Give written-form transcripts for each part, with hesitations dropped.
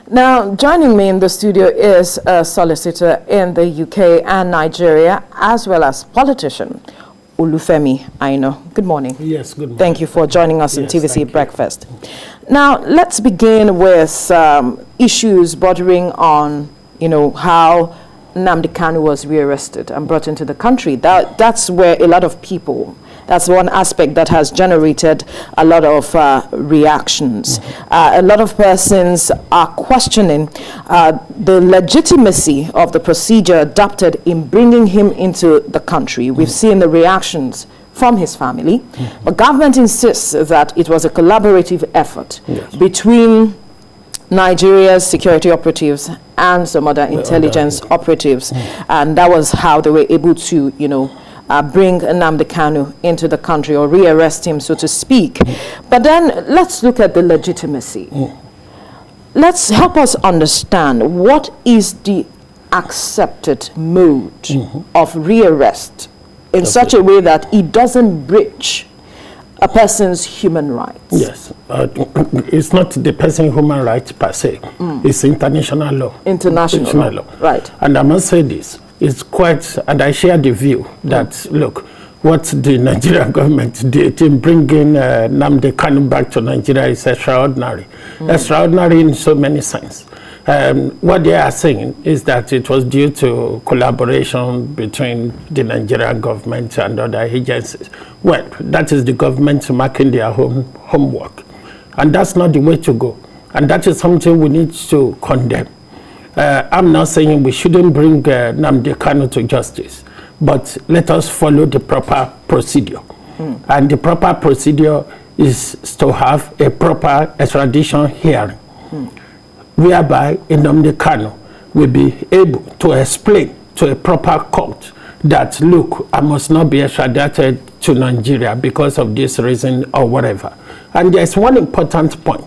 Now, joining me in the studio is a solicitor in the UK and Nigeria, as well as politician, Olufemi Aina. Good morning. Yes, good morning. Thank you for joining us in TVC Breakfast. Now, let's begin with issues bordering on, how Nnamdi Kanu was rearrested and brought into the country. That's where a lot of people, that's one aspect that has generated a lot of reactions. A lot of persons are questioning the legitimacy of the procedure adopted in bringing him into the country. We've seen the reactions from his family, but government insists that it was a collaborative effort between Nigeria's security operatives and some other intelligence operatives, and that was how they were able to, bring Nnamdi Kanu into the country, or rearrest him, so to speak. But then let's look at the legitimacy. Let's help us understand what is the accepted mode of rearrest in such a way that it doesn't breach a person's human rights. Yes, it's not the person's human rights per se. It's international law. International law. Right. And I must say this, it's quite, and I share the view that, look, what the Nigerian government did in bringing Nnamdi Kanu back to Nigeria is extraordinary. Extraordinary in so many sense. What they are saying is that it was due to collaboration between the Nigerian government and other agencies. Well, that is the government marking their homework. And that's not the way to go. And that is something we need to condemn. I'm not saying we shouldn't bring Nnamdi Kanu to justice, but let us follow the proper procedure. And the proper procedure is to have a proper extradition hearing, whereby Nnamdi Kanu will be able to explain to a proper court that, look, I must not be extradited to Nigeria because of this reason or whatever. And there's one important point.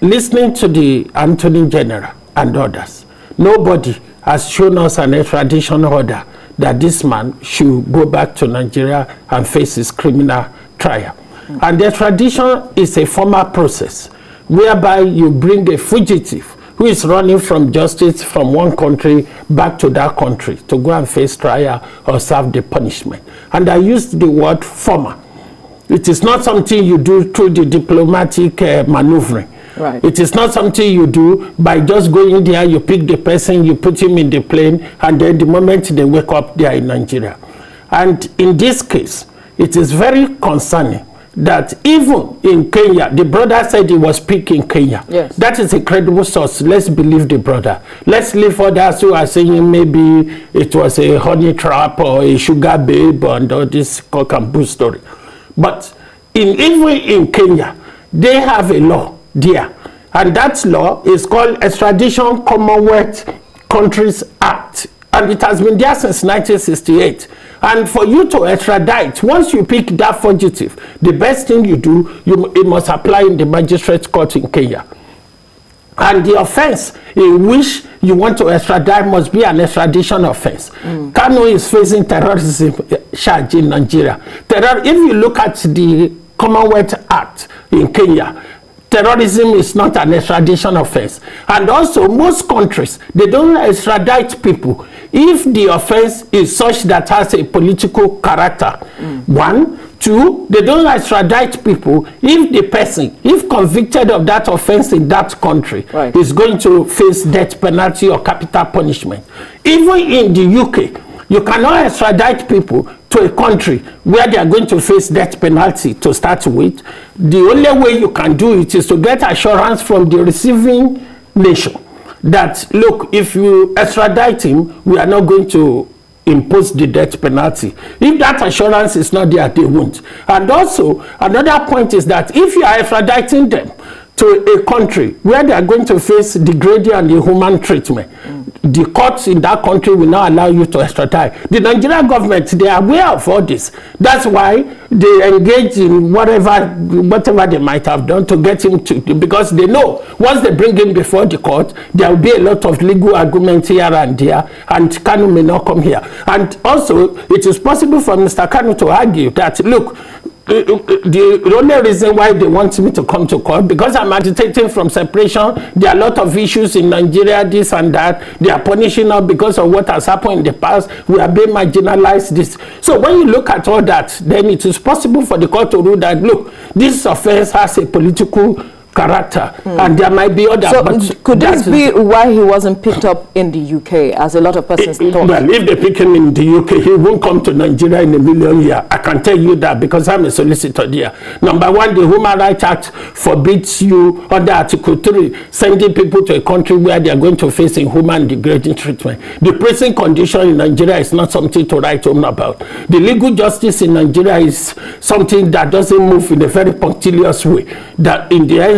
Listening to the Attorney General and others, nobody has shown us an extradition order that this man should go back to Nigeria and face his criminal trial. And the extradition is a formal process whereby you bring a fugitive who is running from justice from one country back to that country to go and face trial or serve the punishment. And I used the word formal. It is not something you do through the diplomatic maneuvering. Right. It is not something you do by just going there, you pick the person, you put him in the plane, and then the moment they wake up, they are in Nigeria. And in this case, it is very concerning that even in Kenya, the brother said he was picked in Kenya. Yes. That is a credible source. Let's believe the brother. Let's leave others who are saying maybe it was a honey trap or a sugar babe and all this cock and bull story. But even in Kenya, they have a law there. And that law is called Extradition Commonwealth Countries Act. And it has been there since 1968. And for you to extradite, once you pick that fugitive, the best thing you do, it must apply in the magistrate court in Kenya. And the offense in which you want to extradite must be an extradition offense. Kanu is facing terrorism charge in Nigeria. If you look at the Commonwealth Act in Kenya, terrorism is not an extradition offense. And also, most countries, they don't extradite people if the offense is such that has a political character. One. Two, they don't extradite people if the person, if convicted of that offense in that country, is going to face death penalty or capital punishment. Even in the UK, you cannot extradite people to a country where they are going to face death penalty to start with. The only way you can do it is to get assurance from the receiving nation that, look, if you extradite him, we are not going to impose the death penalty. If that assurance is not there, they won't. And also, another point is that if you are extraditing them to a country where they are going to face degrading and inhuman treatment, the courts in that country will not allow you to extradite. The Nigerian government, they are aware of all this. That's why they engage in whatever they might have done to get him to, because they know once they bring him before the court, there will be a lot of legal arguments here and there, and Kanu may not come here. And also, it is possible for Mr. Kanu to argue that, look, the only reason why they want me to come to court, because I'm agitating from separation. There are a lot of issues in Nigeria, this and that. They are punishing us because of what has happened in the past. We are being marginalized. This. So when you look at all that, then it is possible for the court to rule that, look, this offense has a political character, and there might be other. So but could this be why he wasn't picked up in the UK, as a lot of persons thought? Well, if they pick him in the UK, he won't come to Nigeria in a million years. I can tell you that because I'm a solicitor there. Number one, the Human Rights Act forbids you, under Article 3, sending people to a country where they are going to face inhuman, degrading treatment. The prison condition in Nigeria is not something to write home about. The legal justice in Nigeria is something that doesn't move in a very punctilious way. That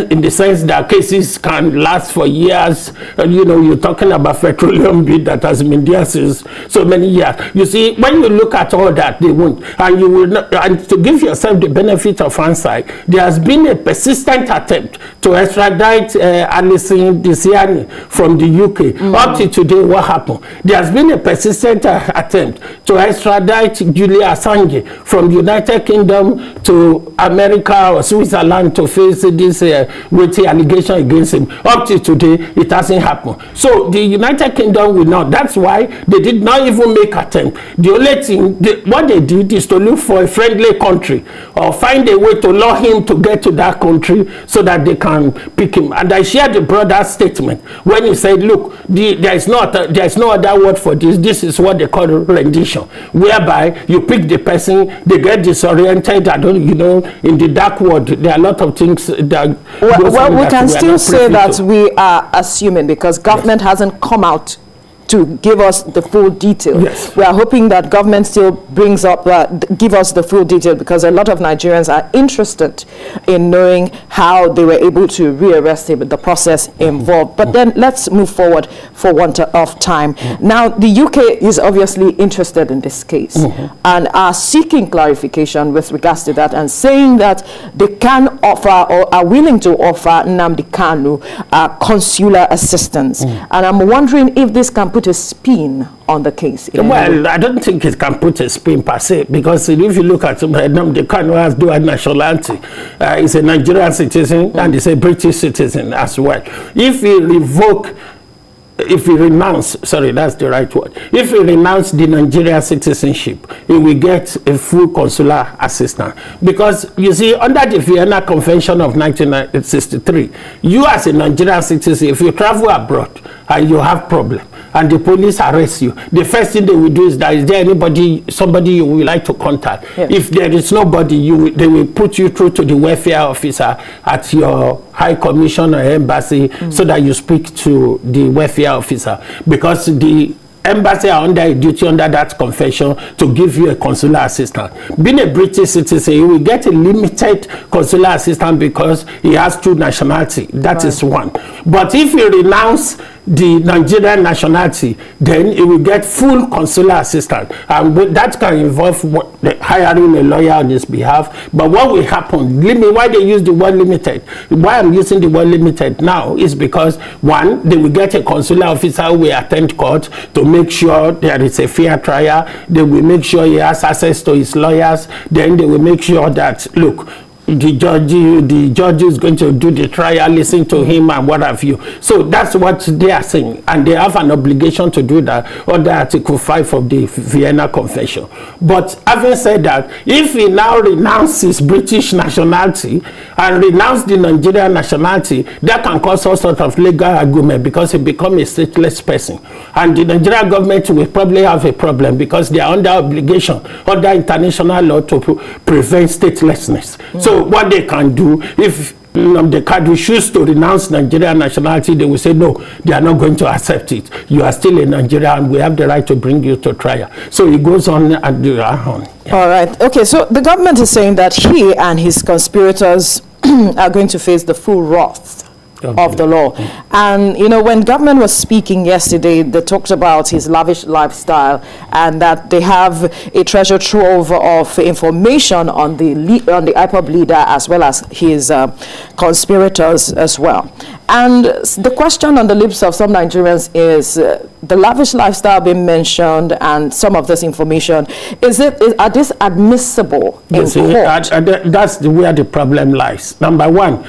in the sense that cases can last for years. And you're talking about petroleum bill that has been there since so many years. You see, when you look at all that, they won't. And you will not, and to give yourself the benefit of hindsight, there has been a persistent attempt to extradite Alison Disiani from the UK. Up to today, what happened? There has been a persistent attempt to extradite Julia Assange from the United Kingdom to America or Switzerland to face this with the allegation against him. Up to today, it hasn't happened. So the United Kingdom will not. That's why they did not even make attempt. The only thing, what they did is to look for a friendly country or find a way to lure him to get to that country so that they can pick him. And I shared the brother's statement when he said, look, there is no other word for this. This is what they call rendition, whereby you pick the person, they get disoriented. In the dark world, there are a lot of things that well, we can still say that we are assuming, because government hasn't come out to give us the full detail. Yes. We are hoping that government still brings up, give us the full detail, because a lot of Nigerians are interested in knowing how they were able to rearrest him, the process involved. But then let's move forward for want of time. Now, the UK is obviously interested in this case and are seeking clarification with regards to that, and saying that they can offer or are willing to offer Nnamdi Kanu consular assistance. And I'm wondering if this can put a spin on the case. Well, I don't think it can put a spin per se, because if you look at Nnamdi Kanu has dual nationality. He's a Nigerian citizen and he's a British citizen as well. If he renounce the Nigerian citizenship, he will get a full consular assistance. Because you see, under the Vienna Convention of 1963, you as a Nigerian citizen, if you travel abroad and you have problem and the police arrest you, the first thing they will do is that, is there somebody you would like to contact? Yeah. If there is nobody, they will put you through to the welfare officer at your High Commission or embassy so that you speak to the welfare officer, because the embassy are under a duty under that convention to give you a consular assistant. Being a British citizen, he will get a limited consular assistant because he has two nationality. That is one. But if he renounce the Nigerian nationality, then he will get full consular assistance, and that can involve hiring a lawyer on his behalf. But what will happen, why they use the word limited, why I'm using the word limited now is because, one, they will get a consular officer who will attend court to make sure there is a fair trial. They will make sure he has access to his lawyers. Then they will make sure that, look, the judge is going to do the trial, listen to him and what have you. So that's what they are saying, and they have an obligation to do that under Article 5 of the Vienna Convention. But having said that, if he now renounces British nationality and renounces the Nigerian nationality, that can cause all sorts of legal argument, because he becomes a stateless person, and the Nigerian government will probably have a problem because they are under obligation under international law to prevent statelessness. So what they can do, if the Kanu choose to renounce Nigerian nationality, they will say, no, they are not going to accept it. You are still a Nigerian, and we have the right to bring you to trial. So it goes on and on. Yeah. All right. Okay, so the government is saying that he and his conspirators are going to face the full wrath of the law. And when government was speaking yesterday, they talked about his lavish lifestyle and that they have a treasure trove of information on the IPOB leader as well as his conspirators as well. And the question on the lips of some Nigerians is the lavish lifestyle being mentioned and some of this information. Are these admissible in court? That's where the problem lies. Number one,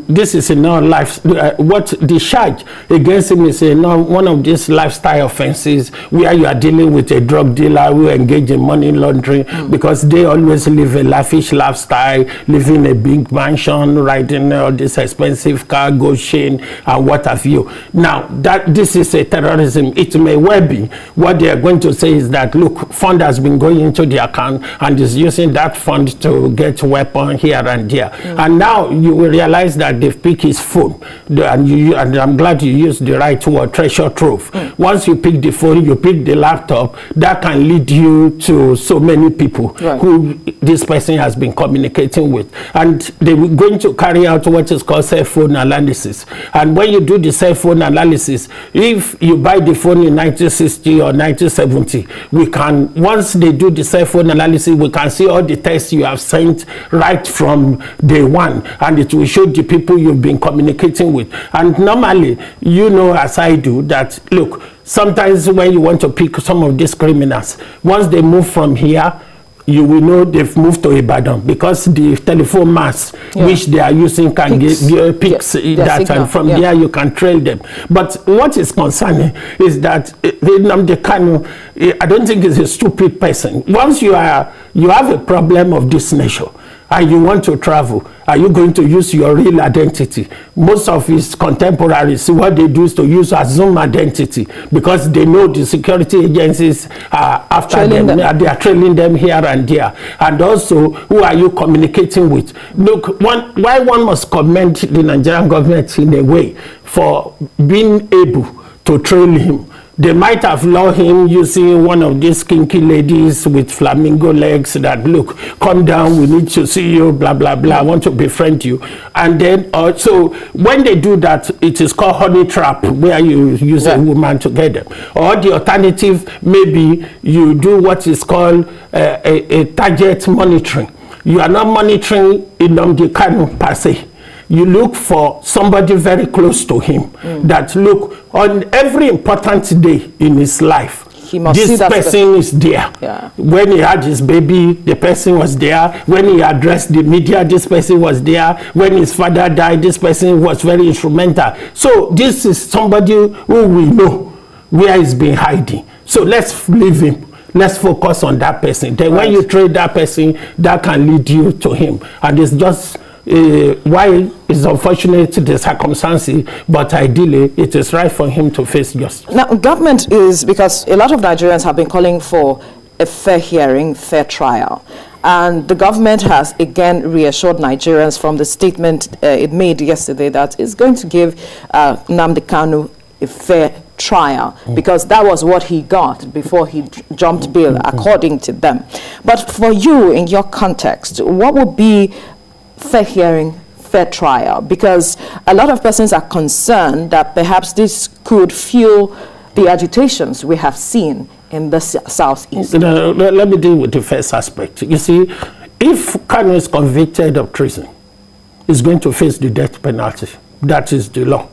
this is a non-life. What the charge against him is one of these lifestyle offenses where you are dealing with a drug dealer who engage in money laundering because they always live a lavish lifestyle, live in a big mansion, riding all this expensive car, Goshen, and what have you. Now, that this is a terrorism. It may well be. What they are going to say is that, look, fund has been going into the account and is using that fund to get weapon here and there. And now you will realize that they've picked his phone. And I'm glad you used the right word, treasure trove. Once you pick the phone, you pick the laptop, that can lead you to so many people who this person has been communicating with. And they were going to carry out what is called cell phone analysis. And when you do the cell phone analysis, if you buy the phone in 1960 or 1970, we can, once they do the cell phone analysis, we can see all the texts you have sent right from day one, and it will show the people you've been communicating with. And normally, you know, as I do, that look, sometimes when you want to pick some of these criminals, once they move from here, you will know they've moved to Ibadan because the telephone masts which they are using can picks that, and from there you can trail them. But what is concerning is that Nnamdi Kanu, I don't think is a stupid person. Once you have a problem of this nature and you want to travel, are you going to use your real identity? Most of his contemporaries, what they do is to use assumed identity because they know the security agencies are after them. They are trailing them here and there. And also, who are you communicating with? Look, why one must commend the Nigerian government in a way for being able to trail him. They might have lured him using one of these kinky ladies with flamingo legs that, look, come down, we need to see you, blah, blah, blah, I want to befriend you. And then, so when they do that, it is called honey trap, where you use a woman to get them. Or the alternative, maybe you do what is called a target monitoring. You are not monitoring Nnamdi Kanu per se. You look for somebody very close to him that, look, on every important day in his life, this person is there. When he had his baby, the person was there. When he addressed the media, this person was there. When his father died, this person was very instrumental. So this is somebody who we know where he's been hiding. So let's leave him. Let's focus on that person. Then when you trade that person, that can lead you to him. And it's just why it's unfortunate the circumstances, but ideally it is right for him to face justice. Now, government is, because a lot of Nigerians have been calling for a fair hearing, fair trial. And the government has again reassured Nigerians from the statement it made yesterday that it's going to give Nnamdi Kanu a fair trial, because that was what he got before he jumped bail, according to them. But for you, in your context, what would be fair hearing, fair trial? Because a lot of persons are concerned that perhaps this could fuel the agitations we have seen in the southeast. Let me deal with the first aspect. You see, if Kanu is convicted of treason, he's going to face the death penalty. That is the law.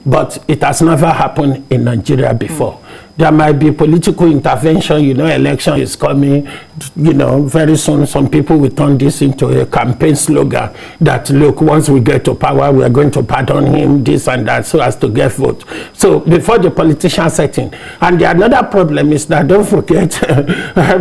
But it has never happened in Nigeria before. There might be political intervention, you know, election is coming, you know, very soon some people will turn this into a campaign slogan that, look, once we get to power, we are going to pardon him, this and that, so as to get vote. So before the politician setting. And the another problem is that, don't forget,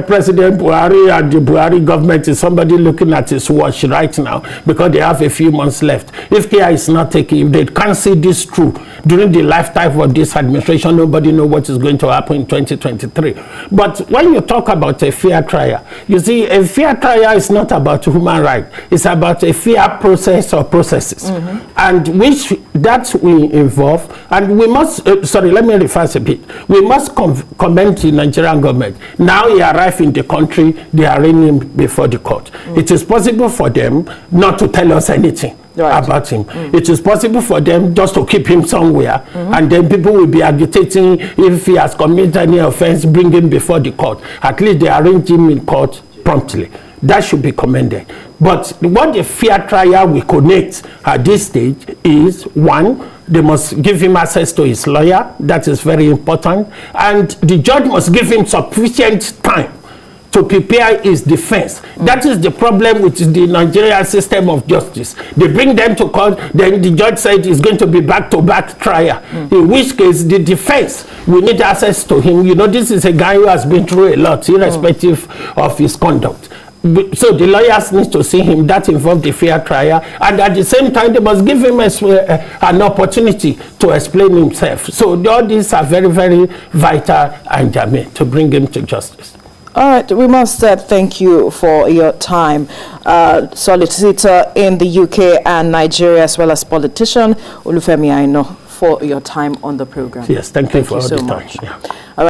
President Buhari and the Buhari government is somebody looking at his watch right now because they have a few months left. If care is not taken, if they can't see this through during the lifetime of this administration, nobody knows what is going to happen in 2023. But when you talk about a fair trial, you see, a fair trial is not about human rights. It's about a fair process or processes, and which that will involve, and we must, sorry, let me reverse a bit. We must commend the Nigerian government. Now he arrived in the country, they are arraigned him before the court. It is possible for them not to tell us anything about him. It is possible for them just to keep him somewhere, and then people will be agitating if he has committed any offense, bring him before the court. At least they arrange him in court promptly. That should be commended. But what the fair trial will connect at this stage is, one, they must give him access to his lawyer. That is very important. And the judge must give him sufficient time to prepare his defense. That is the problem with the Nigerian system of justice. They bring them to court, then the judge said it's going to be back-to-back trial. In which case, the defense will need access to him. You know, this is a guy who has been through a lot, irrespective of his conduct. So the lawyers need to see him. That involves the fair trial, and at the same time they must give him an opportunity to explain himself. So all these are very, very vital and germane to bring him to justice. All right, we must thank you for your time, solicitor in the UK and Nigeria, as well as politician Olufemi Aina, for your time on the program. Yes, thank you for all so the time. much. Yeah.